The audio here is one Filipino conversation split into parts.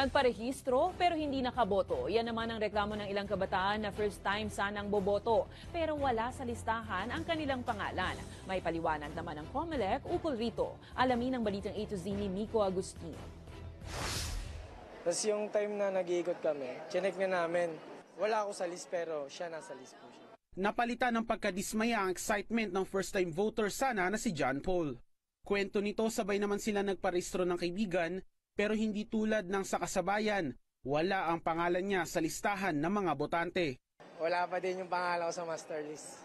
Nagparehistro pero hindi nakaboto. Yan naman ang reklamo ng ilang kabataan na first time sanang boboto pero wala sa listahan ang kanilang pangalan. May paliwanag naman ng COMELEC ukol rito. Alamin ang balitang A to Z ni Miko Agustin. Tapos yung time na nag-iikot kami, chinek na namin. Wala ako sa list pero siya nasa list po siya. Napalitan ng pagkadismaya ang excitement ng first-time voter sana na si John Paul. Kwento nito, sabay naman sila nagparehistro ng kaibigan pero hindi tulad ng sa kasabayan, wala ang pangalan niya sa listahan ng mga botante. Wala pa din yung pangalan ko sa master list.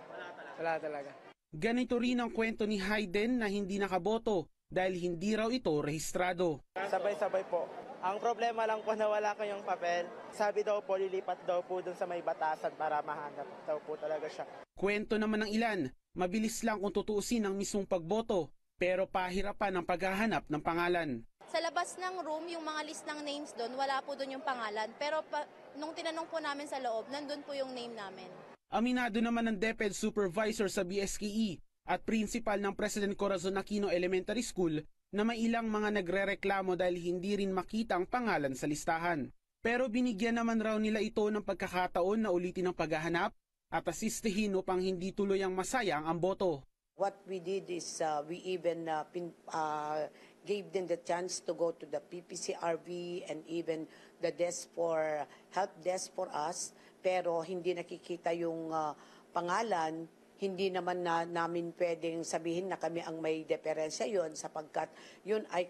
Wala talaga. Ganito rin ang kwento ni Hayden na hindi nakaboto dahil hindi raw ito rehistrado. Sabay-sabay po. Ang problema lang po na wala kayong papel. Sabi daw po, lilipat daw po dun sa may batasan para mahanap daw po talaga siya. Kwento naman ng ilan, mabilis lang kung tutuusin ang mismong pagboto, pero pahirapan ang paghahanap ng pangalan. Sa labas ng room, yung mga list ng names doon, wala po doon yung pangalan. Pero nung tinanong po namin sa loob, nandun po yung name namin. Aminado naman ng DepEd Supervisor sa BSKE at Principal ng President Corazon Aquino Elementary School na may ilang mga nagrereklamo dahil hindi rin makita ang pangalan sa listahan. Pero binigyan naman raw nila ito ng pagkakataon na ulitin ang paghahanap at asistehin upang hindi tuluyang masayang ang boto. What we did is we even gave them the chance to go to the PPCRV and even the help desk for us. Pero hindi nakikita yung pangalan, hindi naman namin pwedeng sabihin na kami ang may diferensya yon sapagkat yun ay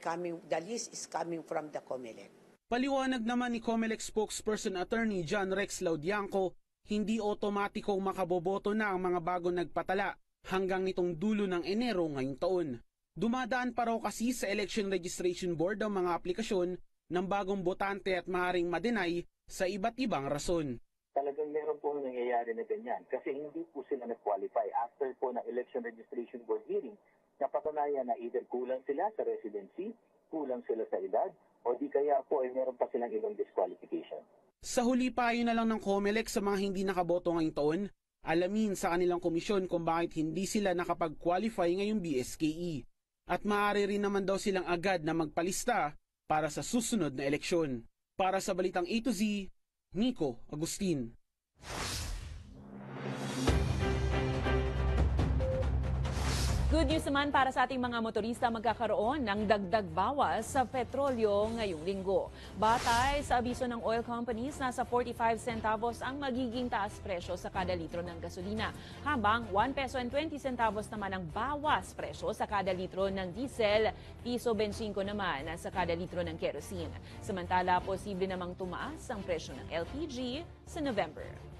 the list is coming from the COMELEC. Paliwanag naman ni COMELEC spokesperson attorney John Rex Laudianco, hindi otomatikong makaboboto na ang mga bagong nagpatala hanggang nitong dulo ng Enero ngayong taon. Dumadaan pa raw kasi sa Election Registration Board ang mga aplikasyon ng bagong botante at maaaring ma-deny sa iba't ibang rason. Talagang meron po nangyayari na ganyan kasi hindi po sila nag-qualify after po ng Election Registration Board hearing. Napatunayan na either kulang sila sa residency, kulang sila sa edad, o di kaya po ay meron pa silang ibang disqualification. Sa huli payo na lang ng COMELEC sa mga hindi nakaboto ngayong taon, alamin sa kanilang komisyon kung bakit hindi sila nakapag-qualify ngayong BSKE. At maaari rin naman daw silang agad na magpalista para sa susunod na eleksyon. Para sa Balitang A to Z, Miko Agustin. Good news naman para sa ating mga motorista, magkakaroon ng dagdag bawas sa petrolyo ngayong linggo. Batay sa abiso ng oil companies, nasa 45 centavos ang magiging taas presyo sa kada litro ng gasolina, habang 1 peso and 20 centavos naman ang bawas presyo sa kada litro ng diesel, piso 25 naman sa kada litro ng kerosene. Samantala, posible namang tumaas ang presyo ng LPG sa November.